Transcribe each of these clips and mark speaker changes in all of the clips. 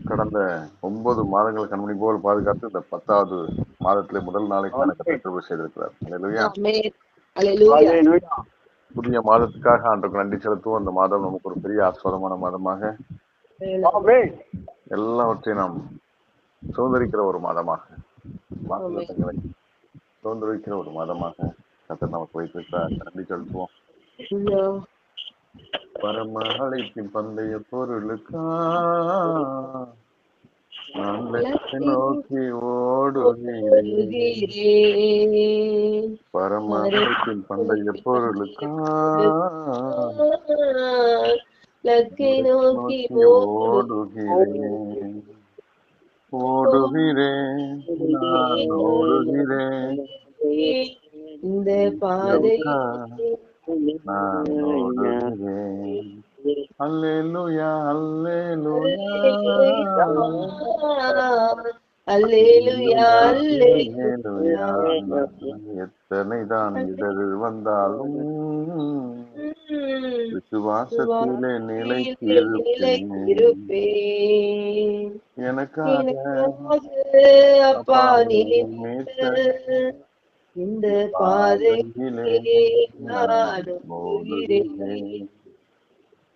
Speaker 1: கடந்த 9 மாதங்கள் கண்மணி போல் பாதுகாத்து இந்த 10வது மாதத்திலே முதல் நாளை காண கற்றுக் செய்திருக்கிறார். அல்லேலூயா.
Speaker 2: ஆமென். அல்லேலூயா.
Speaker 3: ஹalleluya.
Speaker 1: புதிய மாதத்துக்காக ஆண்டவருக்கு நன்றி செலுத்துவோம். அந்த மாதம் நமக்கு ஒரு பெரிய ஆசீர்வாதமான மாதமாக
Speaker 3: ஆமென்.
Speaker 1: எல்லாவற்றையும் நாம் சுதந்திரிக்கிற ஒரு மாதமாக, வாக்குத்தத்தங்களை சுதந்திரிக்கிற ஒரு மாதமாக கர்த்தர் நமக்கு வைத்திருக்கிறார். நன்றி செலுத்துவோம். பரம அழைப்பின் பந்தய பொருளுக்கா நான் லட்சை நோக்கி ஓடுகிறேன். பரம அழைப்பின் பந்தய பொருளுக்கா
Speaker 2: லக்கை நோக்கி
Speaker 1: ஓடுகிறேன். ஓடுகிறேன், நான் ஓடுகிறேன்.
Speaker 2: இந்த பாதை
Speaker 1: நான் ஓடுகிறேன். அல்லேலூயா, அல்லேலூயா,
Speaker 2: அல்லேலூயா,
Speaker 1: அல்லேலூயா. எத்தனை தான் இடர் வந்தாலும் விசுவாசத்திலே நிலைத்திருப்பேன். எனக்காக
Speaker 2: அப்பா நீ இந்த பாதையிலே நான் ஓடுகிறேன்.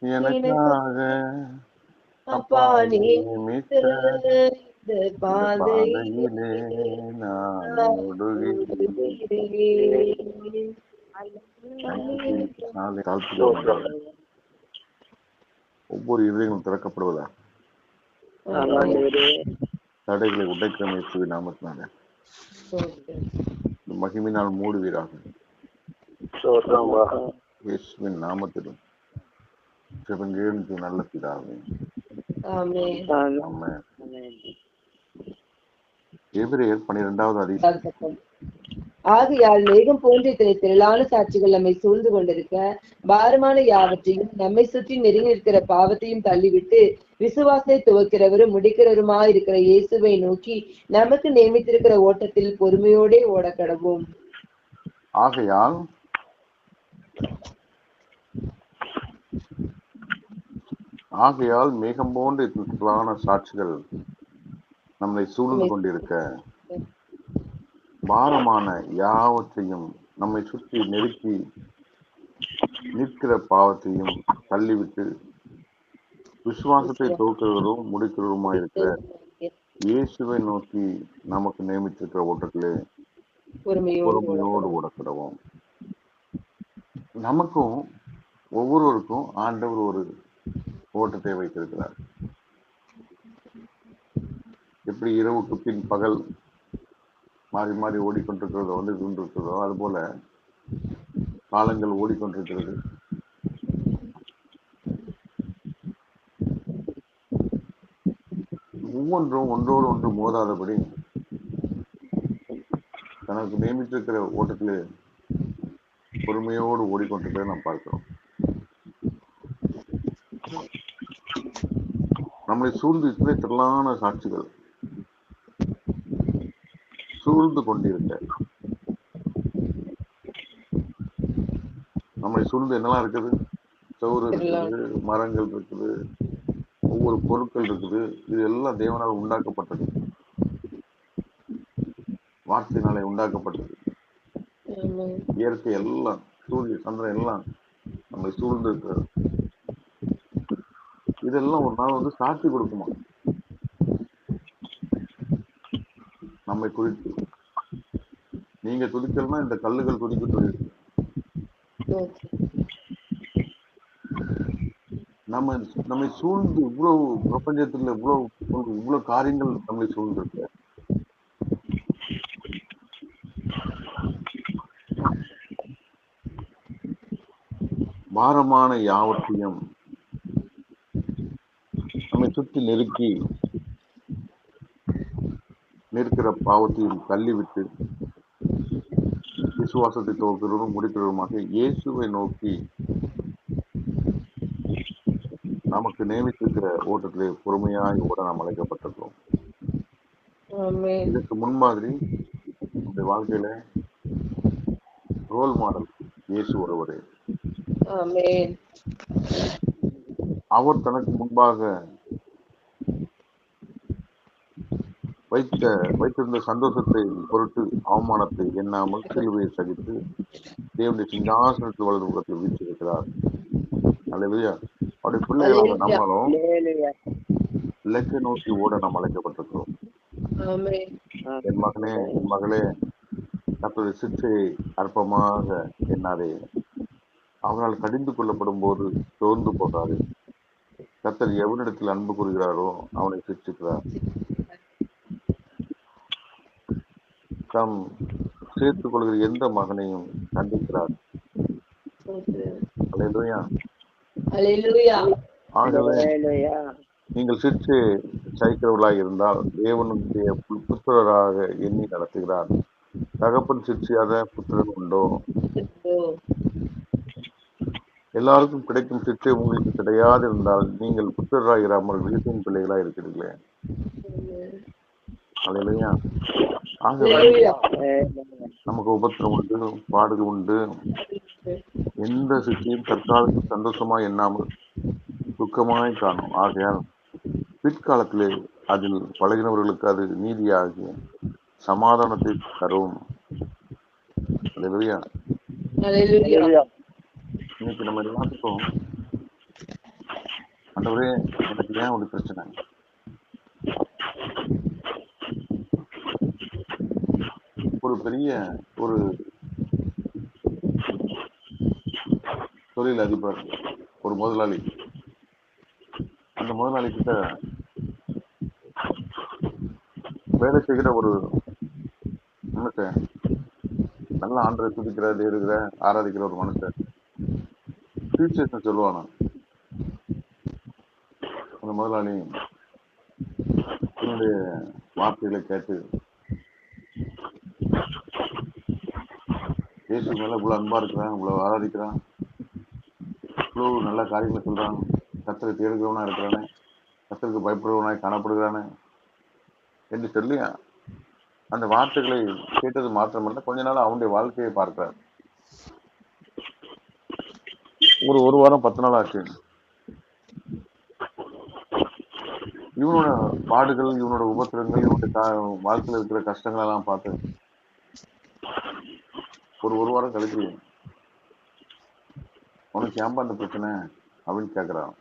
Speaker 1: எனக்காக
Speaker 2: அப்பா நீ இந்த
Speaker 1: பாதையிலே நான் ஓடுகிறேன். ஒவ்வொரு இதயங்களும் திறக்கப்படுவதா தடைகளை உடைக்கிற இயேசுவின் நாமத்தினால மகிமையினால் மூடுவீராக. இயேசுவின் நாமத்திலும் ஜெபங்கேளுக்கு நல்ல பிதாவே. ஆமென். எபிரேயர் 12வது அதிகாரம்.
Speaker 2: ஆகையால் மேகம் போன்ற இத்தனை திரளான சாட்சிகள் நம்மை சூழ்ந்து கொண்டிருக்க பாரமான யாவற்றையும் நம்மை சுற்றி நெருங்கி இருக்கிற பாவத்தையும் தள்ளிவிட்டு விசுவாசத்தை துவக்கிறவரும் முடிக்கிறவருமாய் இருக்கிற இயேசுவை நோக்கி நமக்கு நியமித்திருக்கிற ஓட்டத்தில் பொறுமையோடே ஓடக்கடவும்.
Speaker 1: ஆகையால் மேகம் போன்ற திரளான சாட்சிகள் நம்மை சூழ்ந்து கொண்டிருக்க பாரமான யாவற்றையும் நம்மை சுற்றி நெருக்கி நிற்கிற பாவத்தையும் தள்ளிவிட்டு விசுவாசத்தை துவக்கிறவரும் முடிக்கிறவருமாய் இருக்கிற இயேசுவை நோக்கி நமக்கு நியமித்திருக்கிற ஓட்டத்திலே பொறுமையோடு ஓடக்கிடவும். நமக்கும் ஒவ்வொருவருக்கும் ஆண்டவர் ஒரு ஓட்டத்தை வைத்திருக்கிறார். எப்படி இரவுக்கு பின் பகல் மாறி மாறி ஓடிக்கொண்டிருக்கிறதோ வந்து கொண்டிருக்கிறதோ அது போல காலங்கள் ஓடிக்கொண்டிருக்கிறது. ஒவ்வொன்றும் ஒன்றோடு ஒன்று மோதாதபடி தனக்கு நியமித்திருக்கிற ஓட்டத்திலே பொறுமையோடு ஓடிக்கொண்டிருக்கிறத நாம் பார்க்கிறோம். நம்மளை சூழ்ந்து இத்தனை திரளான சாட்சிகள் சூழ்ந்து கொண்டிருக்க நம்மளை சூழ்ந்து என்னெல்லாம் இருக்குது? சவுறு இருக்குது, மரங்கள் இருக்குது, ஒவ்வொரு பொருட்கள் இருக்குது. இது எல்லாம் தேவனால் உண்டாக்கப்பட்டது, வார்த்தையினாலே உண்டாக்கப்பட்டது. இயற்கை எல்லாம், சூரிய சந்திரன் எல்லாம் நம்மை சூழ்ந்து இருக்கிறது. இதெல்லாம் ஒரு நாள் வந்து சாட்சி கொடுக்குமா நம்மை குறித்து? நீங்க துதிக்கலன்னா இந்த கல்லுகள் துதிக்க சொல்லியிருக்கு. நம்மை சூழ்ந்து இவ்வளவு பிரபஞ்சத்துல இவ்வளவு காரியங்கள் நம்மை சூழ்ந்திருக்க. பாரமான யாவற்றையும் நம்மை சுற்றி நெருக்கி நிற்கிற பாவத்தையும் தள்ளிவிட்டு விசுவாசத்தை துவக்கிறவரும் முடிக்கிறவருமாக இயேசுவை நோக்கி நமக்கு நியமித்திருக்கிற ஓட்டத்திலே பொறுமையாய் ஓட நாம் அழைக்கப்பட்டிருக்கிறோம். இதுக்கு முன்மாதிரி நம்முடைய வாழ்க்கையில ரோல் மாடல் இயேசு ஒருவரே. அவர் தனக்கு முன்பாக வைத்த வைத்திருந்த சந்தோஷத்தை பொருட்டு அவமானத்தை எண்ணாமல் சிலுவையை சகித்து தேவனுடைய சிங்காசனத்தில் வலது முகத்தில் வீற்றிருக்கிறார். அல்லேலூயா. அவருடைய பிள்ளைகளாக
Speaker 2: அல்லேலூயா.
Speaker 1: நம்மளும்
Speaker 3: Hallelujah.
Speaker 1: இலக்கை நோக்கி ஓட நாம் அழைக்கப்பட்டிருக்கிறோம்.
Speaker 2: ஆமென்.
Speaker 1: என் மகனே, என் மகளே, கர்த்தருடைய சிற்றையை அற்பமாக எண்ணாதே. அவனால் கடிந்து கொள்ளப்படும் போது சோர்ந்து போகாதே. கர்த்தர் எவனிடத்தில் அன்பு கூறுகிறாரோ அவனை சிற்றிக்கிறார். தாம் சேர்த்துக் கொள்கிற எந்த மகனையும் கண்டிக்கிறார். அல்லேலூயா.
Speaker 2: அல்லேலூயா.
Speaker 1: ஆகவே
Speaker 3: Hallelujah.
Speaker 1: நீங்கள் சிற்றை சகிக்கிறவர்களாக இருந்தால் தேவனுடைய புத்திரராக எண்ணி நடத்துகிறார். தகப்பன் சிற்சியாத புத்திரன் உண்டோ? எல்லாருக்கும் கிடைக்கும் சிற்றை உங்களுக்கு கிடையாது இருந்தால் நீங்கள் புத்திரராக இராமல் வீட்டின் பிள்ளைகளா இருக்கிறீர்களே. அல்லேலூயா. ஆகவே
Speaker 2: அல்லேலூயா.
Speaker 1: நமக்கு உபத்திரம் உண்டு, பாடுகள் உண்டு. எந்த சிற்றையும் தற்காலத்தில் சந்தோஷமா எண்ணாமல் துக்கமாய் காணும். ஆகையால் பிற்காலத்திலே அதில் பழகினவர்களுக்கு அது நீதியாகி சமாதானத்தை தரும். அல்லேலூயா.
Speaker 2: அல்லேலூயா.
Speaker 3: Hallelujah.
Speaker 1: இன்னைக்கு நம்ம எல்லாத்துக்கும் ஆண்டவரே எனக்கு ஏன் ஒரு பிரச்சனை, ஒரு பெரிய ஒரு தொழில் அதிபர், ஒரு முதலாளி, அந்த முதலாளி கிட்ட வேலை செய்கிற ஒரு மனுஷன், நல்ல ஆண்டரை துதிக்கிற தேடுகிற ஆராதிக்கிற ஒரு மனுஷன் டீச்சர்ஸ் சொல்லுவானா. அந்த முதலாளி என்னுடைய வார்த்தைகளை கேட்டு இயேசு மேல இவ்வளவு அன்பா இருக்கிறான், இவ்வளவு ஆராதிக்கிறான், இவ்வளவு நல்ல காரியங்களை சொல்றான், கர்த்தரை தேடுகிறவனா இருக்கிறானே, கர்த்தருக்கு பயப்படுறவனாய் காணப்படுகிறானே என்று சொல்லி அந்த வார்த்தைகளை கேட்டது மாத்திரமல்ல, கொஞ்ச நாள் அவனுடைய வாழ்க்கையை பார்க்கிறார். ஒரு வாரம் 10 நாள் ஆச்சு. இவனோட பாடுகள், இவனோட உபத்திரங்கள், இவனுடைய வாழ்க்கையில் இருக்கிற கஷ்டங்கள் எல்லாம் பார்த்து ஒரு வாரம் கழிச்சு உனக்கு ஏன்பா அந்த பிரச்சனை அப்படின்னு கேட்கிறான்.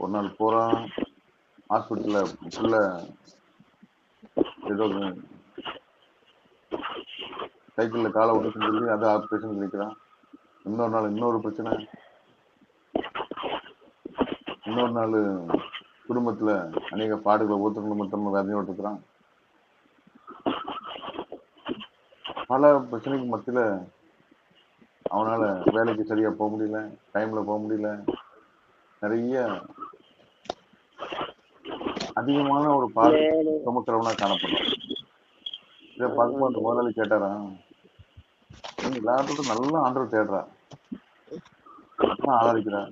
Speaker 1: ஒரு நாள் போறான் ஹாஸ்பிட்டல்ல, புள்ள ஏதோ சைக்கிள்ல காலை விட்டுன்னு சொல்லி அது ஆப்ரேஷன் கிடைக்கிறான். இன்னொரு நாள் இன்னொரு பிரச்சனை, இன்னொரு நாள் குடும்பத்துல அநேக பாடுகளை ஒருத்தர் மொத்தமா வேதனையோடு இருக்கிறான். பல பிரச்சனைக்கு மத்தியில அவனால வேலைக்கு சரியா போக முடியல, டைம்ல போக முடியல, நிறைய அதிகமான ஒரு பாடு சுமக்கிறவனா காணப்படுறான். இதை பார்க்கும்போது அந்த முதலாளி கேட்டாரான், நீ எல்லாத்தோட நல்ல ஆண்டவர் தேடுறா, அப்புறம் ஆராதிக்கிறா,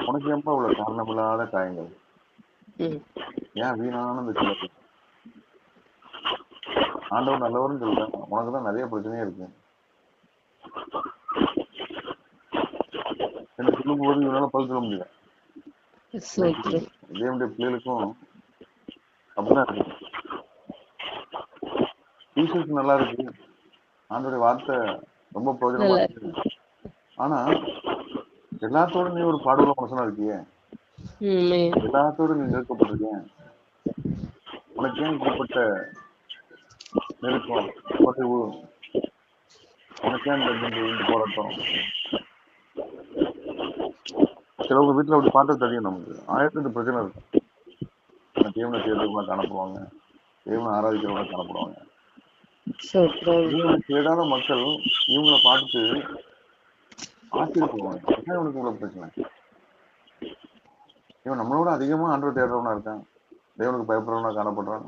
Speaker 1: உனக்கு ஏன்பா இவ்வளவு காரணமில்லாத காயங்கள், ஏன் வீணான இந்த சிலர், ஆண்டவர் நல்லவர்னு சொல்றேன், உனக்குதான் நிறைய பிரச்சனையே இருக்கு என்று சொல்லும்போது இவனால பதில் சொல்ல முடியல. தேவனுடைய பிள்ளைகளுக்கும் அப்படிதான் இருக்கு. டீச்சர்ஸ் நல்லா இருக்கு, ஆண்டோடைய வார்த்தை ரொம்ப பிரயோஜனமா இருக்கு, ஆனா எல்லாத்தோட நீ ஒரு பாடுள்ள மனுஷனா இருக்கியே, எல்லாத்தோட நீ நெருக்கப்பட்டிருக்கேன், உனக்கு ஏன் இப்படிப்பட்ட நெருக்கம், குறைவு, உனக்கு ஏன் இந்த போராட்டம்? சிலவங்க வீட்டுல அப்படி பார்த்தா தெரியும், நமக்கு 1008 பிரச்சனை இருக்கு. தேவனை தேடுறவங்க காணப்படுவாங்க, தேவனை ஆராதிக்கிறவங்க காணப்படுவாங்க. தேவனை தேடாத மக்கள் இவங்களை பார்த்துட்டு ஆச்சரியப்படுவாங்க, என்ன இவனுக்கு இவ்வளவு பிரச்சனை, இவன் நம்மளோட அதிகமா ஆண்டவர் தேடுறவனா இருக்கான், தேவனுக்கு பயப்படுறவனா காணப்படுறான்,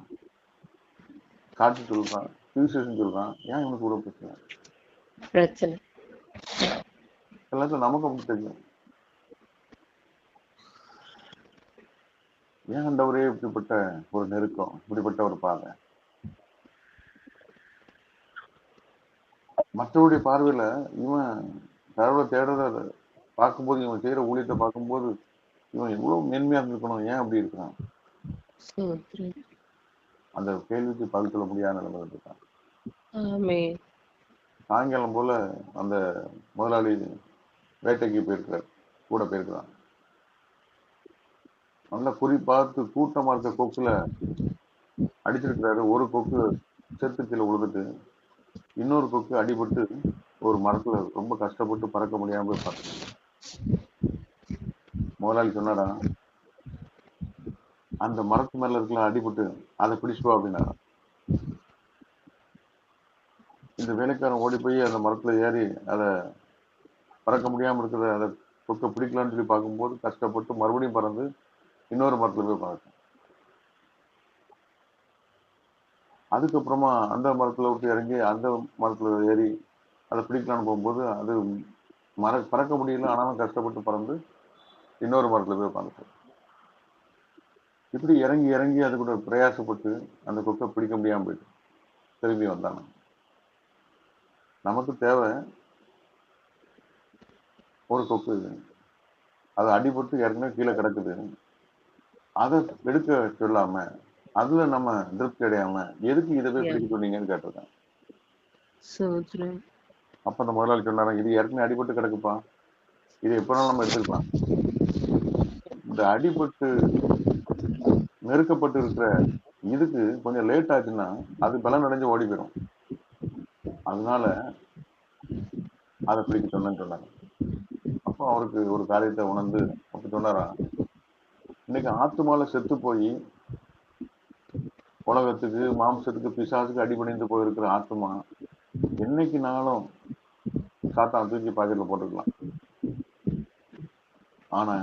Speaker 1: காட்சி சொல்றான், டிவிஷன் சொல்றான், ஏன் இவனுக்கு இவ்வளவு பிரச்சனை? எல்லாத்தையும் நமக்கு அப்படி தெரியும். ஏன் ஆண்டவரே இப்படிப்பட்ட ஒரு நெருக்கம், இப்படிப்பட்ட ஒரு பாதை? மற்றவருடைய பார்வையில இவன் கடவுளை தேடுறத பார்க்கும்போது, இவன் செய்யற ஊழியத்தை பார்க்கும்போது இவன் எவ்வளவு மேன்மையா இருந்திருக்கணும், ஏன் அப்படி இருக்கிறான்?
Speaker 2: ஸ்தோத்திரம்.
Speaker 1: அந்த கேள்விக்கு பதில் சொல்ல முடியாத நிலைமை இருக்கான்.
Speaker 2: ஆமென்.
Speaker 1: சாயங்காலம் போல அந்த முதலாளி வேட்டைக்கு போயிருக்கிறார், கூட போயிருக்கிறான். நல்லா குறி பார்த்து கூட்டமா இருக்க கொக்குல அடிச்சிருக்கிறாரு. ஒரு கொக்கு செத்து கீழே விழுந்துட்டு, இன்னொரு கொக்கு அடிபட்டு ஒரு மரத்துல ரொம்ப கஷ்டப்பட்டு பறக்க முடியாம போய் பார்த்துட்டு முதலாளி சொன்னாரா, அந்த மரத்து மேல இருக்கலாம் அடிபட்டு அதை பிடிச்சுக்கோ அப்படின்னாரா. இந்த வேலைக்காரன் ஓடி போய் அந்த மரத்துல ஏறி அதை பறக்க முடியாம இருக்கிற அதை கொக்கை பிடிக்கலான்னு சொல்லி பார்க்கும்போது கஷ்டப்பட்டு மறுபடியும் பறந்து இன்னொரு மரத்துல போய் பார்க்க. அதுக்கப்புறமா அந்த மரத்துல விட்டு இறங்கி அந்த மரத்துல ஏறி அதை பிடிக்கலான்னு போகும்போது அது பறக்க முடியல, ஆனாலும் கஷ்டப்பட்டு பறந்து இன்னொரு மரத்துல போய் உட்காந்துட்டு. இப்படி இறங்கி இறங்கி அது கூட பிரயாசப்பட்டு அந்த கொக்கை பிடிக்க முடியாம போயிட்டு திரும்பி வந்தாங்க. நமக்கு தேவை ஒரு கொக்கு, அது அடிபட்டு ஏற்கனவே கீழே கிடக்குது, அதை எடுக்க சொல்லாம அதுல நம்ம திருப்தி அடையாம எதுக்கு இதை போய் பிடிக்க சொன்னீங்கன்னு கேட்டிருக்கேன்.
Speaker 2: ஸ்தோத்திரம்.
Speaker 1: அப்ப அந்த முதலாளி சொன்னாரா, இது ஏற்கனவே அடிபட்டு கிடக்குப்பா, இதை எப்பனாலும் நம்ம எடுத்துக்கலாம். இந்த அடிபட்டு நெருக்கப்பட்டு இருக்கிற இதுக்கு கொஞ்சம் லேட் ஆச்சுன்னா அது பலன் அடைஞ்சு ஓடி போயிடும், அதனால அதை பிடிக்க சொன்னேன்னு சொன்னாங்க. அப்போ அவருக்கு ஒரு காரியத்தை உணர்ந்து அப்படி சொன்னாரா, இன்னைக்கு ஆத்துமால செத்து போய் உலகத்துக்கு மாம்சத்துக்கு பிசாசுக்கு அடிபணிந்து போயிருக்கிற ஆத்துமா என்னைக்கு நாளும் சாத்தான் தூக்கி பாக்கெட்ல போட்டுக்கலாம். ஆனா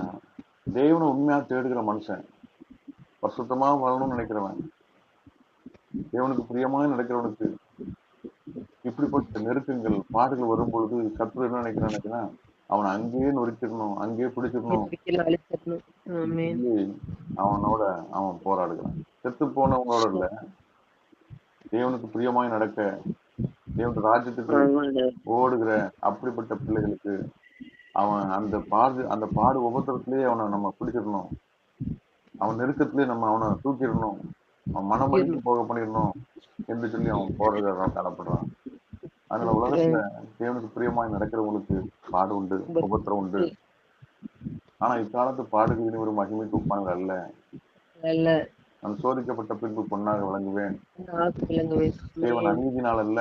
Speaker 1: தேவனை உண்மையா தேடுகிற மனுஷன், பரிசுத்தமா வாழணும்னு நினைக்கிறவன், தேவனுக்கு பிரியமாக நடக்கிறவனுக்கு இப்படிப்பட்ட நெருக்கங்கள் பாடுகள் வரும்பொழுது சத்துரு என்ன நினைக்கிறான், அவனை அங்கேயே நொறுக்கிடணும், அங்கேயே பிடிச்சிடணும், அவனோட அவன் போராடுகிறான். செத்து போனவங்களோட இல்ல, தேவனுக்கு பிரியமாய் நடக்க தேவனுடைய ராஜ்யத்துக்கு ஓடுகிற அப்படிப்பட்ட பிள்ளைகளுக்கு அவன் அந்த பாடு உபத்திரத்திலேயே அவனை நம்ம பிடிச்சிடணும், அவன் நெருக்கத்திலேயே நம்ம அவனை தூக்கிடணும், அவன் மனமறிந்து போக பண்ணிடணும் என்று சொல்லி அவன் போராடுறதான் காணப்படுறான். அதனால உலகத்துல தேவனுக்கு பிரியமாய் நடக்கிறவங்களுக்கு பாடு உண்டு, உபத்திரம் உண்டு. ஆனா இக்காலத்து பாடுகளின் ஒரு மகிமைக்கு ஒப்பானது அல்ல. நான் சோதிக்கப்பட்ட பின்பு பொன்னாக விளங்குவேன். தேவன் அநீதினால் அல்ல,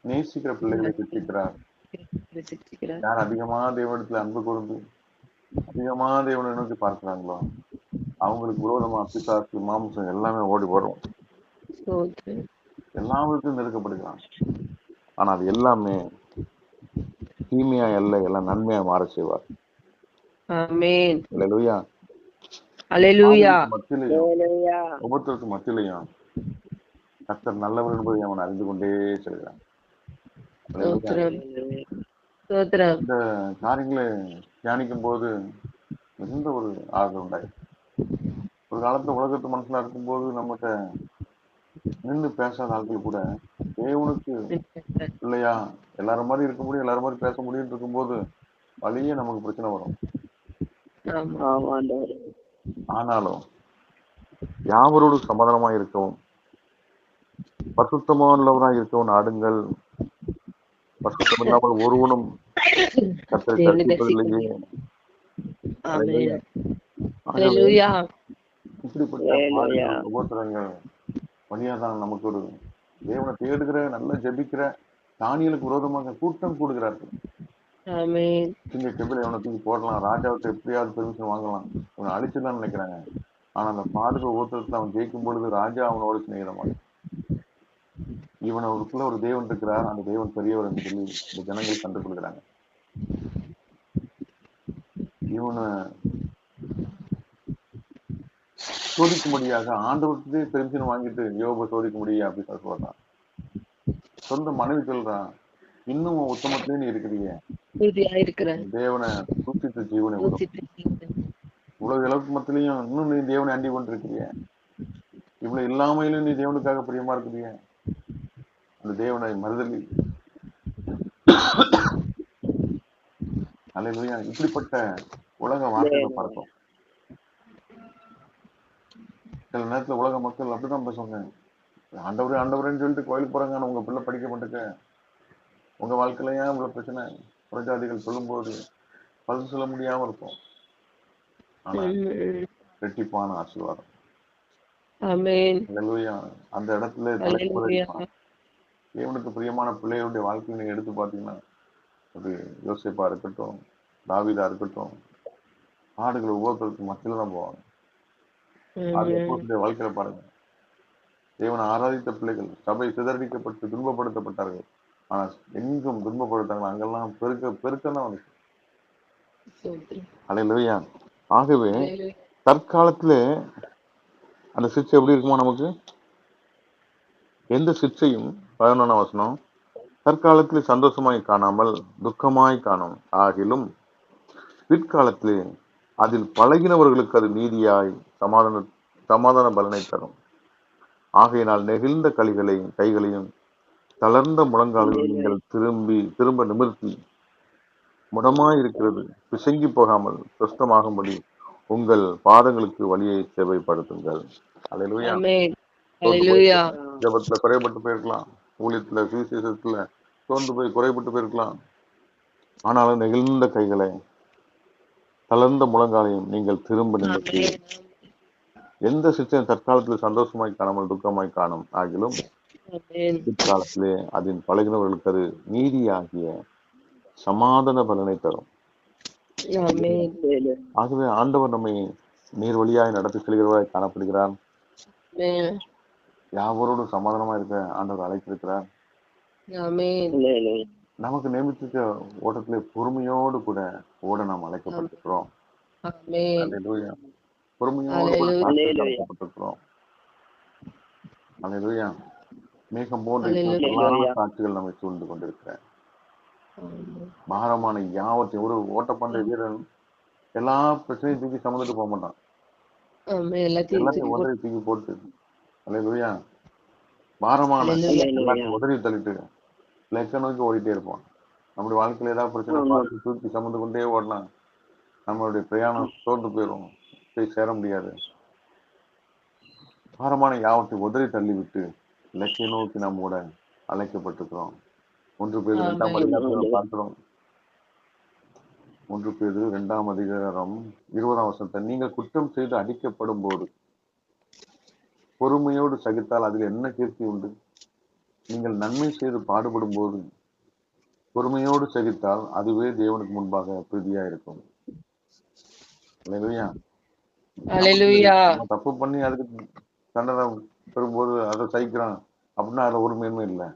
Speaker 1: நேசிக்கிற பிள்ளைகளை சிருஷ்டிக்கிறார். யார் அதிகமா தேவனிடத்துல அன்பு கூர்ந்து அதிகமா தேவனை நோக்கி பார்க்கிறாங்களோ அவங்களுக்கு விரோதமா பிசாசு மாம்சம் எல்லாமே ஓடி வரும், எல்லாருக்கும் நெருக்கப்படுகிறான். ஆனா அது எல்லாமே தீமையா அல்ல, எல்லாம் நன்மையா மாற செய்வார். உபத்திரத்துக்கு மத்தியிலையும் கர்த்தர் நல்லவர் என்பதை அவன் அறிந்து கொண்டே செல்கிறான். இந்த காரியங்களை தியானிக்கும் போது மிகுந்த ஒரு ஆறுதல் உண்டாய். ஒரு காலத்துல உலகத்து மனுஷனா இருக்கும்போது நம்மகிட்ட நின்று பேசாத ஆட்கள் கூட தேவனுக்கு இல்லையா எல்லாரும் மாதிரி இருக்க முடியும், எல்லாரும் மாதிரி பேச முடியும் இருக்கும்போது வழியே நமக்கு பிரச்சனை வரும். ஆனாலும் யாவரோடு சமாதானமா இருக்கவும் பரிசுத்தமானவராய் இருக்கவும் நாடுங்கள், பரிசுத்தம் இல்லாமல் ஒருவனும் கர்த்தரை தரிசிப்பதில்லையே. இப்படிப்பட்ட உபத்திரங்கள் வழியாதான் நமக்கு ஒரு தேவனை தேடுகிற நல்ல ஜெபிக்கிற தானியலுக்கு விரோதமாக கூட்டம் கூடுகிறார்கள். சிங்க கெபில இவனை தூக்கி போடலாம், ராஜாவுக்கு எப்படியாவது பெர்மிஷன் வாங்கலாம், இவனை அழிச்சுதான் நினைக்கிறாங்க. ஆனா அந்த பாடுகிற உபத்திரத்துல அவன் ஜெயிக்கும் பொழுது ராஜா அவனோட சிநேகிதமாக இவனுக்குள்ள ஒரு தேவன் இருக்கிறார், அந்த தேவன் பெரியவர் என்று சொல்லி இந்த ஜனங்கள் கண்டுகொள்கிறாங்க. இவனை சோதிக்கும்படியாக ஆண்டவர்கிட்டே பெர்மிஷன் வாங்கிட்டு யோப சோதிக்க முடியும் அப்படின்னு சொல்றான். சொந்த மனைவி சொல்றான், இன்னும் உத்தமத்திலே நீ இருக்கிறீங்க, தேவனை சூசித்த ஜீவனை இவ்வளவு இலக்கு மத்திலையும் இன்னும் நீ தேவனை அண்டி கொண்டிருக்கிறிய, இவ்வளவு இல்லாமையிலும் நீ தேவனுக்காக பிரியமா இருக்கிறிய, அந்த தேவனை மறுதலி. அல்லேலூயா. இப்படிப்பட்ட உலக வார்த்தைகளை பார்த்தோம். சில நேரத்துல உலக மக்கள் அப்படிதான் பேசுவாங்க. ஆண்டவரே ஆண்டவரேன்னு சொல்லிட்டு கோயிலுக்கு போறாங்க, ஆனா உங்க பிள்ளை படிக்க மாட்டேங்க, உங்க வாழ்க்கையில ஏன் இவ்வளவு பிரச்சனை, புறஜாதிகள் சொல்லும்போது பதில் சொல்ல முடியாம இருக்கும். ஆனா ரெட்டிப்பான ஆசீர்வாதம்.
Speaker 2: ஆமென்.
Speaker 1: அல்லேலூயா. அந்த இடத்துல
Speaker 2: அல்லேலூயா.
Speaker 1: தலைமுறைப்பான். தேவனுக்கு பிரியமான பிள்ளைகளுடைய வாழ்க்கையை நீங்க எடுத்து பார்த்தீங்கன்னா, அது யோசேப்பா இருக்கட்டும், தாவீதா இருக்கட்டும், ஆடுகள் ஒவ்வொருத்தருக்கு மத்தியில தான் போவாங்க. அது அப்போஸ்தலருடைய வாழ்க்கையில பாருங்க. தேவனை ஆராதித்த பிள்ளைகள் சபை சிதறடிக்கப்பட்டு துன்பப்படுத்தப்பட்டார்கள். ஆனா எங்கும் துன்பப்படுத்தாங்க, அங்கெல்லாம் பெருக்கம் தான் வந்துச்சு.
Speaker 2: ஸ்தோத்திரம்.
Speaker 1: அல்லேலூயா. ஆகவே
Speaker 2: அல்லேலூயா.
Speaker 1: தற்காலத்திலே அந்த சிக்ஷை எப்படி இருக்குமா நமக்கு? எந்த சிக்ஷையும் 11ஆம் வசனம், தற்காலத்தில் சந்தோஷமாய் காணாமல் துக்கமாய் காணும் ஆகிலும் பிற்காலத்திலே அதில் பழகினவர்களுக்கு அது நீதியாய் சமாதான பலனை தரும். ஆகையினால் நெகிழ்ந்த கைகளையும் தளர்ந்த முழங்கால்களையும் நீங்கள் திரும்ப நிமிர்த்தி முடமாய் இருக்கிறது பிசங்கி போகாமல் சுத்தமாகும்படி உங்கள் பாதங்களுக்கு வழியை சேவைப்படுத்துங்கள். அல்லேலூயா.
Speaker 2: ஆமென்.
Speaker 1: சோர்ந்து
Speaker 2: அல்லேலூயா.
Speaker 1: போய் ஜெபத்துல குறைபட்டு போயிருக்கலாம், ஊழியத்துல சுவிசேஷத்துல சோர்ந்து போய் குறைபட்டு போயிருக்கலாம். ஆனாலும் நெகிழ்ந்த கைகளை தளர்ந்த முழங்காலையும் நீங்கள் திரும்ப நிமிர்த்தி
Speaker 2: ஆமென்.
Speaker 1: எந்த சிச்சையும் தற்காலத்தில் சந்தோஷமாய் காணாமல் துக்கமாய் காணும் ஆகிலும்
Speaker 2: ஆமென்.
Speaker 1: பிற்காலத்திலே அதன் பழகினவர்களுக்கு அது நீதியாகிய சமாதான பலனை தரும்.
Speaker 2: ஆமென்.
Speaker 1: ஆகவே ஆண்டவர் நம்மை நீர் வழியாய் நடத்தி செல்கிறவராய் காணப்படுகிறார்.
Speaker 2: ஆமென்.
Speaker 1: யாவரோடும் சமாதானமா இருக்க ஆண்டவர் அழைத்திருக்கிறார்.
Speaker 2: ஆமென்.
Speaker 1: நமக்கு நியமித்த ஓட்டத்திலே பொறுமையோடு கூட ஓட நாம் அழைக்கப்பட்டிருக்கிறோம்.
Speaker 2: ஆமென்.
Speaker 1: அல்லேலூயா. பொறுமையோடு கூட அழைக்கப்பட்டிருக்கிறோம். அல்லேலூயா. மேகம் போன்ற
Speaker 2: அல்லேலூயா.
Speaker 1: காட்சிகள் நம்மை சூழ்ந்து கொண்டிருக்கிற பாரமான யாவற்றையும் ஒரு ஓட்டப்பந்தய வீரன் எல்லா பிரச்சனையும் தூக்கி சமந்துட்டு போக மாட்டான்.
Speaker 2: ஆமென்.
Speaker 1: எல்லாத்தையும் உதறி தூக்கி போட்டு அல்லேலூயா பாரமான எல்லாத்தையும் உதறி தள்ளிட்டு லெக்க நோக்கி ஓடிட்டே இருப்போம். நம்முடைய வாழ்க்கையில ஏதாவது பிரச்சனை பார்த்து தூக்கி சமந்து கொண்டே ஓடினா நம்மளுடைய பிரயாணம் சோர்ந்து போயிடும், போய் சேர முடியாது. பாரமான யாவற்றை உதறி தள்ளிவிட்டு இலக்கை நோக்கி நாம் கூட அழைக்கப்பட்டிருக்கிறோம். 1 பேதுரு 2ஆம் அதிகாரத்தில் பார்க்கிறோம். 1 பேதுரு 2ஆம் அதிகாரம் 20ஆம் வசனத்தை, நீங்கள் குற்றம் செய்து அடிக்கப்படும் போது பொறுமையோடு சகித்தால் அதில் என்ன கீர்த்தி உண்டு? நீங்கள் நன்மை செய்து பாடுபடும் போது பொறுமையோடு சகித்தால் அதுவே தேவனுக்கு முன்பாக பிரீதியா இருக்கும். அல்லேலூயா. நம்ம தப்பு பண்ணி அதுக்கு தண்டனை பெறும்போது அதை சகிக்கிறான் அப்படின்னா அதுல ஒரு மேன்மை இல்லை.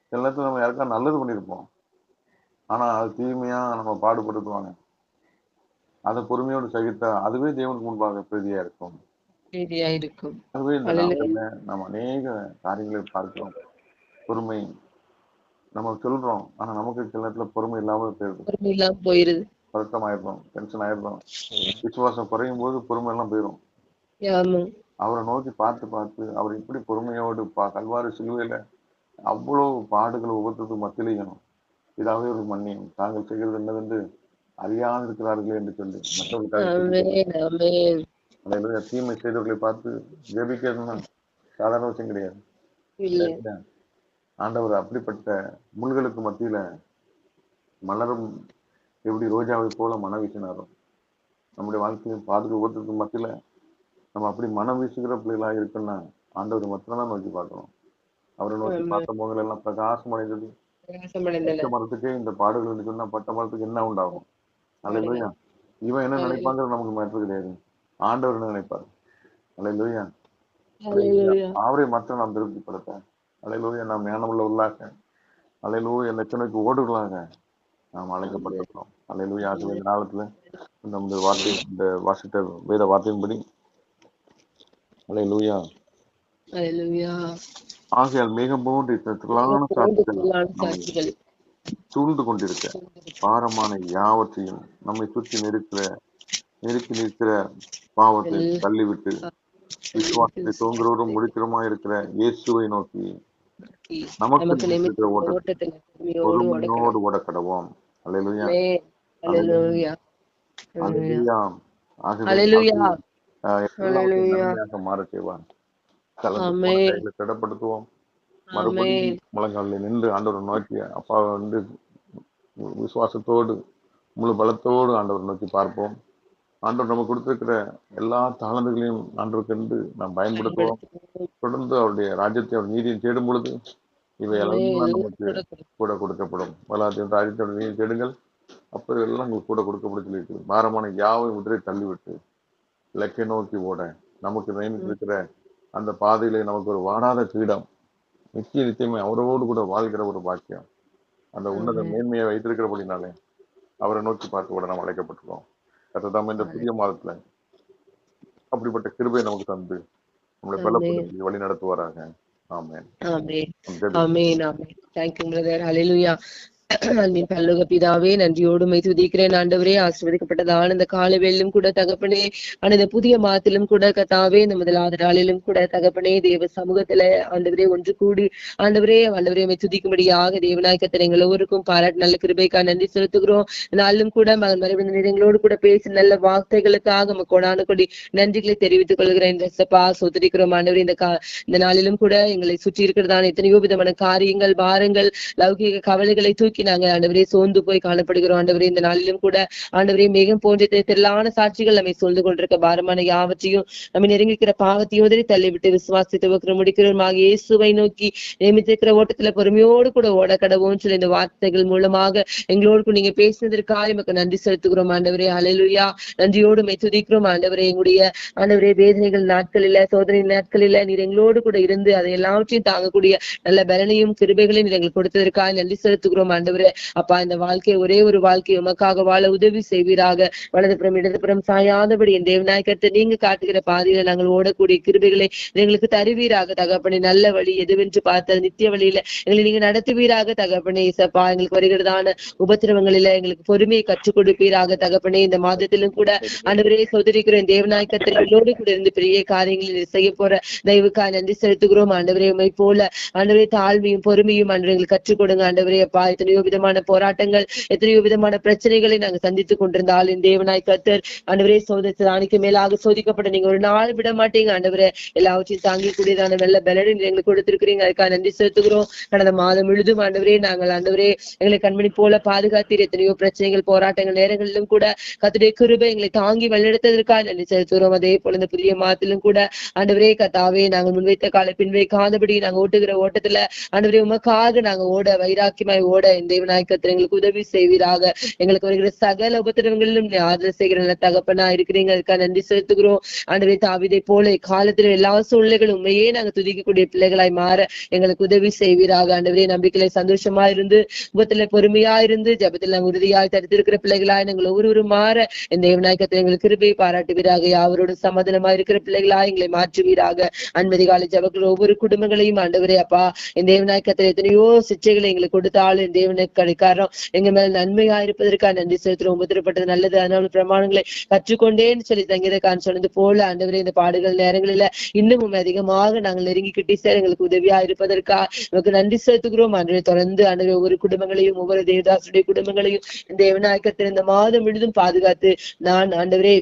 Speaker 1: சில நேரத்தில் நம்ம யாருக்கா நல்லது பண்ணியிருப்போம், ஆனா அது தீமையா நம்ம பாடுபடுத்துவாங்க. அதை பொறுமையோடு சகித்தா அதுவே தேவனுக்கு முன்பாக பிரீதியா இருக்கும். அதுவே இந்த நாட்கள்ல நம்ம அநேக காரியங்களை பார்க்கிறோம். பொறுமை நம்ம சொல்றோம், ஆனா நமக்கு சில நேரத்துல பொறுமை இல்லாமல் போயிருது. பதட்டம் ஆயிடுறோம், டென்ஷன் ஆயிடுறோம். விசுவாசம் குறையும் போது பொறுமை எல்லாம் போயிடும். அவரை நோக்கி பார்த்து அவர் இப்படி பொறுமையோடு கல்வாரி சிலுவையில அவ்வளவு பாடுகள் உபத்திரத்துக்கு மத்தியிலையும் இதாவே ஒரு மன்னியும் தாங்கள் செய்கிறது என்னவென்று அறியாது இருக்கிறார்களே என்று சொல்லி மற்றவர்களுக்காக தீமை செய்தவர்களை பார்த்து ஜெபிக்கிறதுனா சாதாரண விஷயம் கிடையாது. ஆண்டவர் அப்படிப்பட்ட முள்களுக்கு மத்தியில மலரும் எப்படி ரோஜாவை போல மனம் வீசினாரோ நம்முடைய வாழ்க்கையும் பாதுகாப்பு உபத்திரத்துக்கு மத்தியில நம்ம அப்படி மனம் வீசுகிற பிள்ளைகளாக இருக்குன்னா ஆண்டவர் மட்டும்தான் நோக்கி பார்க்கணும். அவரை நோக்கி பார்த்த முகங்கள் எல்லாம் பிரகாசம் அடைந்தது. பட்ட மரத்துக்கே இந்த பாடுகள் சொன்னா பட்ட மரத்துக்கு என்ன உண்டாகும்? அல்லேலூயா. இவன் என்ன நினைப்பாங்கிறது நமக்கு மேட்டர் கிடையாது. ஆண்டவர் என்ன நினைப்பார்? அல்லேலூயா. அவரை மற்ற நாம் திருப்திப்படுத்த அல்லேலூயா நாம் ஞானமுள்ள உள்ளாக அல்லேலூயா லட்சணைக்கு ஓடுகளாக நாம் அழைக்கப்பட்டிருக்கிறோம். அல்லேலூயா. ஆகவே இந்த காலத்துல நம்முடைய வார்த்தை இந்த வாசித்த வேத வார்த்தையின்படி அல்லேலூயா. ஆகையால் மேகம் போன்ற திரளான சாட்சிகள் சூழ்ந்து கொண்டிருக்க பாரமான யாவற்றையும் நம்மை சுற்றி நெருக்கி நிற்கிற பாவத்தை தள்ளிவிட்டு விசுவாசத்தை தோங்குறவரும் முடிக்கிறோமா இருக்கிற இயேசுவை நோக்கி நமக்கு இருக்கிற ஓட்டத்தில் பொறுமையோடு ஓட கடவோம். அல்லேலூயா. அல்லேலூயா. ஆகவே நன்மையாக மாற செய்வான். கலந்து போன
Speaker 2: ஆமென்.
Speaker 1: கைகளை திடப்படுத்துவோம். மறுபடியும்
Speaker 2: ஆமென்.
Speaker 1: முழங்காலில் நின்று ஆண்டவரை நோக்கி அப்பாவை வந்து விசுவாசத்தோடு முழு பலத்தோடு ஆண்டவரை நோக்கி பார்ப்போம். ஆண்டவர் நமக்கு கொடுத்திருக்கிற எல்லா தாளந்துகளையும் ஆண்டவருக்கென்று நாம் பயன்படுத்துவோம்.
Speaker 2: பயன்படுத்துவோம்.
Speaker 1: தொடர்ந்து அவருடைய ராஜ்யத்தை அவர் நீதியை தேடும் பொழுது
Speaker 2: ஆமென்.
Speaker 1: இவையெல்லாம்
Speaker 2: எல்லாம்
Speaker 1: நமக்கு
Speaker 2: கூட கொடுக்கும்.
Speaker 1: கூட கொடுக்கப்படும். வலாத்தின் ராஜ்யத்தோட நீதியை தேடுங்கள், அப்போ எல்லாம் உங்களுக்கு கூட கொடுக்கப்படும் சொல்லியிருக்கு. பாரமான யாவை முதிரை தள்ளிவிட்டு இலக்கை நோக்கி ஓட நமக்கு நியமித்திருக்கிற அந்த பாதையிலே நமக்கு ஒரு வாடாத கிரீடம், நித்திய நித்தியமே அவரோடு கூட வாழ்கிற ஒரு பாக்கியம், அந்த உன்னத
Speaker 2: ஆமென்.
Speaker 1: மேன்மையை வைத்திருக்கிறபடினாலே அவரை நோக்கி பார்த்து கூட நாம் அழைக்கப்பட்டிருக்கோம். கர்த்தர் இந்த புதிய மாதத்துல அப்படிப்பட்ட கிருபையை நமக்கு தந்து நம்மளை
Speaker 2: ஆமென்.
Speaker 1: பலப்படுத்தி வழி நடத்துவாராக. ஆமென்.
Speaker 2: ஆமென்.
Speaker 1: நாம் ஜெபிப்போம்.
Speaker 2: ஆமென். ஆமென். Thank you brother. ஹalleluya. அன்பின் பரலோக பிதாவே, நன்றியோடு உம்மை துதிக்கிறேன் ஆண்டவரே. ஆசீர்வதிக்கப்பட்டதான இந்த காலவேளையிலும் கூட தகப்பனே, அந்த புதிய மாதத்திலும் கூட கர்த்தாவே, இந்த முதலாவது நாளிலும் கூட தகப்பனே, தேவ சமூகத்துல ஆண்டவரே ஒன்று கூடி ஆண்டவரே உம்மை துதிக்கும்படியாக தேவனாய் கர்த்தர் எங்கள் ஒவ்வொருக்கும் பாராட்டு நல்ல கிருபைக்காக நன்றி செலுத்துகிறோம். நாளும் கூட மகன் மறைவின் எங்களோடு கூட பேசி நல்ல வார்த்தைகளுக்காக கொடான கொடி நன்றிகளை தெரிவித்துக் கொள்கிறேன். ரசப்பா சோதரிக்கிறோம் ஆண்டவரே. இந்த நாளிலும் கூட எங்களை சுற்றி இருக்கிறதான எத்தனையோ விதமான காரியங்கள், பாரங்கள், லௌகிக கவலைகளை தூக்கி நாங்க ஆண்டவரே சோர்ந்து போய் காணப்படுகிறோம் ஆண்டவரே. இந்த நாளிலும் கூட ஆண்டவரே மேகம் போன்ற திரளான சாட்சிகள் நம்மை சொல்ந்து கொண்டிருக்க பாரமான யாவற்றையும் நம்ம நெருங்கிக்கிற பாவத்தையும் உதறி தள்ளிவிட்டு விசுவாசித்து முடிக்கிறோமாக இயேசுவை நோக்கி நியமித்திருக்கிற ஓட்டத்துல பொறுமையோடு கூட ஓட கடவோம் சொல்லி இந்த வார்த்தைகள் மூலமாக எங்களோடு நீங்க பேசினதற்காக நமக்கு நன்றி செலுத்துகிறோம் ஆண்டவரே. ஹல்லேலூயா. நன்றியோடு உம்மை துதிக்கிறோம் ஆண்டவரே. எங்களுடைய ஆண்டவரே வேதனைகள் நாட்களில, சோதனை நாட்களில நீர் எங்களோடு கூட இருந்து அதை எல்லாவற்றையும் தாங்கக்கூடிய நல்ல பலனையும் கிருபைகளையும் நீர் எங்களுக்கு கொடுத்ததற்காக நன்றி செலுத்துகிறோம் ஆண்டவரே. அப்பா, இந்த வாழ்க்கை ஒரே ஒரு வாழ்க்கை உமக்காக வாழ உதவி செய்வீராக. வலதுபுறம் இடதுபுறம் சாயாதபடி என் தேவநாயகத்தை நீங்க காட்டுகிற பாதையில நாங்கள் ஓடக்கூடிய கிருபைகளை எங்களுக்கு தருவீராக தகப்பனே. நல்ல வழி எதுவென்று பார்த்த நித்திய வழியில எங்களை நீங்க நடத்துவீராக தகப்பனே. இசப்பா, எங்களுக்கு வருகிறதான உபத்திரவங்களில எங்களுக்கு பொறுமையை கற்றுக் கொடுப்பீராக தகப்பனே. இந்த மாதத்திலும் கூட ஆண்டவரே சோதரிக்கிற தேவநாயகத்தில் எங்களோடு கூட இருந்து பெரிய காரியங்களில் செய்ய போற தெய்வுக்காக நன்றி செலுத்துகிறோம் ஆண்டவரே. உம்மை போல ஆண்டவரே தாழ்மையும் பொறுமையும் ஆண்டவரை எங்களுக்கு கற்றுக் கொடுங்க ஆண்டவரே. அப்பா, எத்தனையோ விதமான போராட்டங்கள், எத்தனையோ விதமான பிரச்சனைகளை நாங்க சந்தித்துக் கொண்டிருந்தால் என் தேவனாய் கர்த்தர் ஆண்டவரே சோதனைக்கு மேலாக சோதிக்கப்பட்ட நீங்க ஒரு நாள் விட மாட்டீங்க ஆண்டவரே. எல்லாவற்றையும் தாங்கி கூடியதான நல்ல பலனை எங்களுக்கு கொடுத்திருக்கிறீங்க. அதுக்காக நன்றி செலுத்துகிறோம். கடந்த மாதம் முழுதும் ஆண்டவரே நாங்கள் ஆண்டவரே எங்களை கண்மணி போல பாதுகாத்தீர். எத்தனையோ பிரச்சனைகள், போராட்டங்கள் நேரங்களிலும் கூட கர்த்தருடைய கிருபை எங்களை தாங்கி வழிநடத்ததற்காக நன்றி செலுத்துகிறோம். அதே போல இந்த புதிய மாதத்திலும் கூட ஆண்டவரே கர்த்தாவே, நாங்கள் முன்வைத்த காலை பின்வைக்காதபடி நாங்க ஓட்டுகிற ஓட்டத்துல ஆண்டவரே உமக்காக நாங்க ஓட வைராக்கியமாய் ஓட இந்த தேவனாய் கர்த்தர் எங்களுக்கு உதவி செய்வீராக. எங்களுக்கு வருகிற சகல உபத்திரவங்களிலும் ஆதரவு செய்கிற நல்ல தகப்பனா இருக்கிறீங்க. அதுக்காக நன்றி செலுத்துகிறோம் ஆண்டவரே. தாவீதை போல காலத்துல எல்லா சூழ்நிலைகளும் உண்மையே நாங்க துதிக்கக்கூடிய பிள்ளைகளாய் மாற எங்களுக்கு உதவி செய்வீராக ஆண்டவரே. நம்பிக்கையில சந்தோஷமா இருந்து, உபத்துல பொறுமையா இருந்து, ஜபத்தில் நாங்கள் உறுதியாய் தடுத்திருக்கிற பிள்ளைகளாய் நாங்கள் ஒவ்வொருவரும் மாற இந்த தேவனாய் கர்த்தர் எங்களுக்கு கிருபையை பாராட்டுவீராக. யாவரோடு சமாதானமா இருக்கிற பிள்ளைகளாய் எங்களை மாற்றுவீராக. அன்பதி கால ஜபங்கள் ஒவ்வொரு குடும்பங்களையும் ஆண்டவரே அப்பா, இந்த தேவனாய் கர்த்தர் எத்தனையோ சிச்சைகளை எங்களுக்கு கொடுத்தாலும் இந்த தேவனுக்கு கிடைக்காரம் எங்க மேல நன்மையா இருப்பதற்காக நன்றி செலுத்துறோம். உபத்திரப்பட்டது நல்லது, அதனால பிரமாணங்களை கற்றுக்கொண்டேன்னு சொல்லி தங்கியதற்கான சொன்னது போல ஆண்டவரே, இந்த பாடுகள் நேரங்களில இன்னமும் அதிகமாக நாங்கள் நெருங்கிக்கிட்டே சார் எங்களுக்கு உதவியா இருப்பதற்காக நமக்கு நன்றி செலுத்துகிறோம் ஆண்டவரே. தொடர்ந்து ஆண்டவரே ஒவ்வொரு குடும்பங்களையும், ஒவ்வொரு தேவதாசுடைய குடும்பங்களையும் இந்த தேவனாய்க்கத்தில் இந்த மாதம் முழுதும் பாதுகாத்து நான் ஆண்டவரே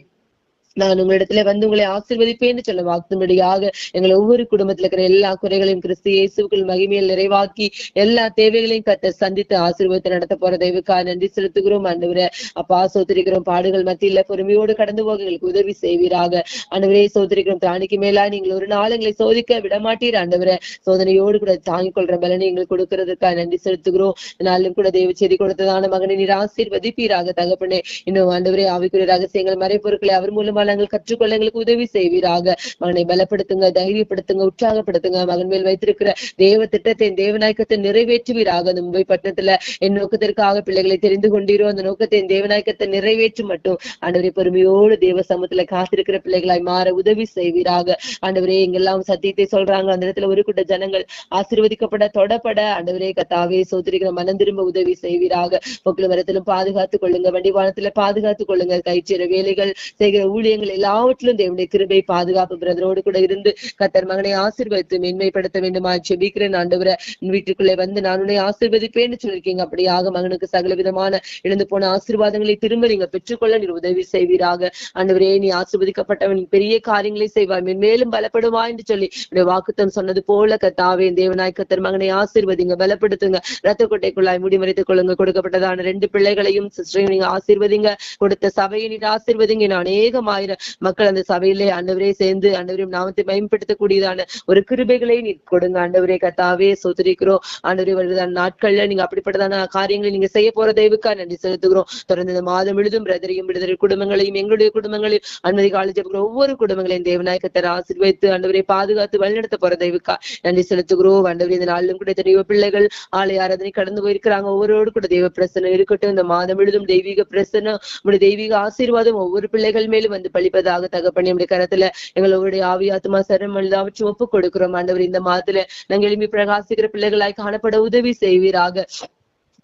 Speaker 2: உங்களிடத்துல வந்து உங்களை ஆசீர்வதிப்பேன்னு சொல்ல வாக்கும்படியாக எங்களை ஒவ்வொரு குடும்பத்துல இருக்கிற எல்லா குறைகளையும் கிறிஸ்து இயேசுவுக்குள் மகிமையில் நிறைவாக்கி எல்லா தேவைகளையும் கர்த்தர் சந்தித்து ஆசீர்வாதத்தை நடத்த போற தெய்வக்காக நன்றி செலுத்துகிறோம் ஆண்டவரே. அப்பா சோதரிக்கிறோம், பாடுகள் மத்தியில பொறுமையோடு கடந்து போக எங்களுக்கு உதவி செய்வீராக ஆண்டவரே. சோதரிக்கிறோம், திராணிக்கு மேலா நீங்கள் ஒரு நாள் எங்களை சோதிக்க விடமாட்டீர் ஆண்டவரே. சோதனையோடு கூட தாங்கிக் கொள்ற பலனை எங்களுக்கு கொடுக்கறதுக்காக நன்றி செலுத்துகிறோம். நாளும் கூட தெய்வ செய்தி கொடுத்ததான மகனை நீர் ஆசீர்வதிப்பீராக தகப்பனே. இன்னும் ஆண்டவரே ஆவிக்குரிய ரகசியங்கள் மறைப்பொருட்களை அவர் மூலமா நாங்கள் கற்றுக்கொள்ள எங்களுக்கு உதவி செய்வீராக. மகனை பலப்படுத்துங்க, தைரியப்படுத்துங்க, உற்சாகப்படுத்துங்க. மகன் மேல் வைத்திருக்கிற தேவ திட்டத்தை தேவநாயக்கத்தை நிறைவேற்றுவீராக. அந்த மும்பை பட்டணத்துல என் நோக்கத்திற்காக பிள்ளைகளை தெரிந்து கொண்டீரோ அந்த நோக்கத்தை தேவநாயக்கத்தை நிறைவேற்றும் மட்டும் ஆண்டவரே பொறுமையோடு தேவ சமூகத்துல காத்திருக்கிற பிள்ளைகளாய் மாற உதவி செய்வீராக ஆண்டவரே. எங்கெல்லாம் சத்தியத்தை சொல்றாங்க அந்த இடத்துல ஒரு கூட்ட ஜனங்கள் ஆசீர்வதிக்கப்பட தொடப்பட ஆண்டவரே கத்தாவே சோதரிக்கிற மனம் திரும்ப உதவி செய்வீராக. பொக்கில மரத்திலும் பாதுகாத்துக் கொள்ளுங்க, வண்டிவானத்துல பாதுகாத்துக் கொள்ளுங்க. கைச்சேர வேலைகள் செய்கிற ஊழிய ஊழியங்கள் எல்லாவற்றிலும் தேவனுடைய கிருபை பாதுகாப்பு பிரதரோடு கூட இருந்து கத்தர் மகனை ஆசீர்வதித்து மேன்மைப்படுத்த வேண்டுமா ஜெபிக்கிறேன் ஆண்டவரே. வீட்டுக்குள்ளே வந்து நான் உன்னை ஆசீர்வதிப்பேன்னு சொல்லியிருக்கீங்க. அப்படியாக மகனுக்கு சகல விதமான இழந்து போன ஆசீர்வாதங்களை திரும்ப நீங்க பெற்றுக்கொள்ள நீர் உதவி செய்வீராக ஆண்டவரே. நீ ஆசீர்வதிக்கப்பட்டவன் பெரிய காரியங்களை செய்வாய், மேலும் பலப்படுவா என்று சொல்லி வாக்குத்தம் சொன்னது போல கத்தாவே தேவனாய் கத்தர் மகனை ஆசீர்வதிங்க, பலப்படுத்துங்க, ரத்த கொட்டைக்குள்ளாய் முடிமறைத்துக் கொள்ளுங்க. கொடுக்கப்பட்டதான 2 பிள்ளைகளையும் சிஸ்டரையும் நீங்க ஆசீர்வதிங்க, கொடுத்த சபையை நீர் ஆசீர்வதிங்க. நான் அநேகமாயிரம் மக்கள் அந்த சபையிலே ஆண்டவரே சேர்ந்து ஆண்டவரையும் நாமத்தை பயன்படுத்தக்கூடியதான ஒரு கிருபைகளை நீர் கொடுங்க ஆண்டவரே. கத்தாவே சோதரிக்கிறோம் ஆண்டவரே. வருவதான நாட்கள்ல நீங்க அப்படிப்பட்டதான காரியங்களை நீங்க செய்ய போற தெய்வுக்கா நன்றி செலுத்துகிறோம். தொடர்ந்து இந்த மாதம் முழுதும் பிரதரையும் விடுதலை குடும்பங்களையும் எங்களுடைய குடும்பங்களையும் அனுமதி காலேஜ் ஒவ்வொரு குடும்பங்களையும் தேவனாய் கத்தர் ஆசீர்வதித்து ஆண்டவரை பாதுகாத்து வழிநடத்த போற தெய்வுக்கா நன்றி செலுத்துகிறோம் ஆண்டவரே. இந்த நாளிலும் கூட தெய்வ பிள்ளைகள் ஆலய ஆராதனை கடந்து போயிருக்கிறாங்க. ஒவ்வொருவரோடு கூட தெய்வ பிரசனம் இருக்கட்டும். இந்த மாதம் முழுதும் தெய்வீக பிரசனம் உங்களுடைய தெய்வீக ஆசீர்வாதம் ஒவ்வொரு பிள்ளைகள் மேலும் வந்து பழிப்பதாக தகப்பனே. நம்முடைய கரத்துல எங்களுடைய ஆவி ஆத்மா சரம் எல்லாவற்றும் ஒப்புக் கொடுக்கிறோம் ஆண்டவர். இந்த மாதத்துல நாங்கள் எழுப்பி பிரகாசிக்கிற பிள்ளைகளாய் காணப்பட உதவி செய்வீராக.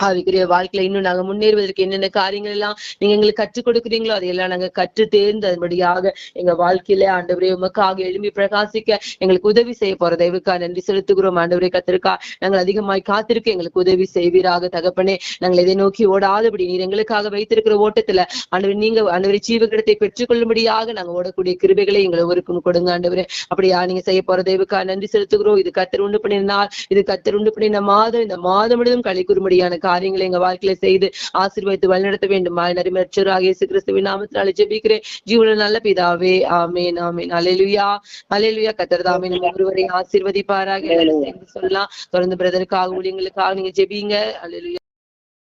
Speaker 2: ஆவிக்குரிய வாழ்க்கையில இன்னும் நாங்க முன்னேறுவதற்கு என்னென்ன காரியங்கள் எல்லாம் நீங்க எங்களுக்கு கற்றுக் கொடுக்குறீங்களோ அதையெல்லாம் நாங்க கற்று தேர்ந்து அதன்படியாக எங்க வாழ்க்கையில ஆண்டவரே உமக்காக எழும்பி பிரகாசிக்க எங்களுக்கு உதவி செய்ய போற தெய்வுக்கா நன்றி செலுத்துகிறோம் ஆண்டவரே. கத்திருக்கா நாங்கள் அதிகமாய் காத்திருக்க எங்களுக்கு உதவி செய்வீராக தகப்பனே. நாங்கள் எதை நோக்கி ஓடாதபடி நீர் எங்களுக்காக வைத்திருக்கிற ஓட்டத்துல ஆண்டவர் நீங்க ஆண்டவரை ஜீவகிடத்தை பெற்றுக்கொள்ளும்படியாக நாங்க ஓடக்கூடிய கிருபைகளை எங்களை ஒருக்கும் கொடுங்க ஆண்டவரே. அப்படியா நீங்க செய்ய போற தெய்வுக்கா நன்றி செலுத்துகிறோம். இது கத்தர் உண்டு பண்ணின நாள், இது கத்தர் உண்டு பண்ணின மாதம். இந்த மாதம் முழுவதும் களி கூறும்படியான காரியங்களை எங்க வாழ்க்கையில செய்து ஆசீர்வதித்து வழிநடத்த வேண்டும். நரிமற்றராக இயேசு கிறிஸ்துவின் நாமத்தினாலே ஜெபிக்கிறேன் ஜீவனுள்ள நல்ல பிதாவே, ஆமென் ஆமென். அல்லேலூயா அல்லேலூயா. கர்த்தர் தாமே நம்ம ஒருவரை ஆசீர்வதிப்பாராக. சொல்லலாம் தொடர்ந்து பிரதருக்காக ஊழியங்களுக்காக நீங்க ஜெபிங்க. அல்லேலூயா.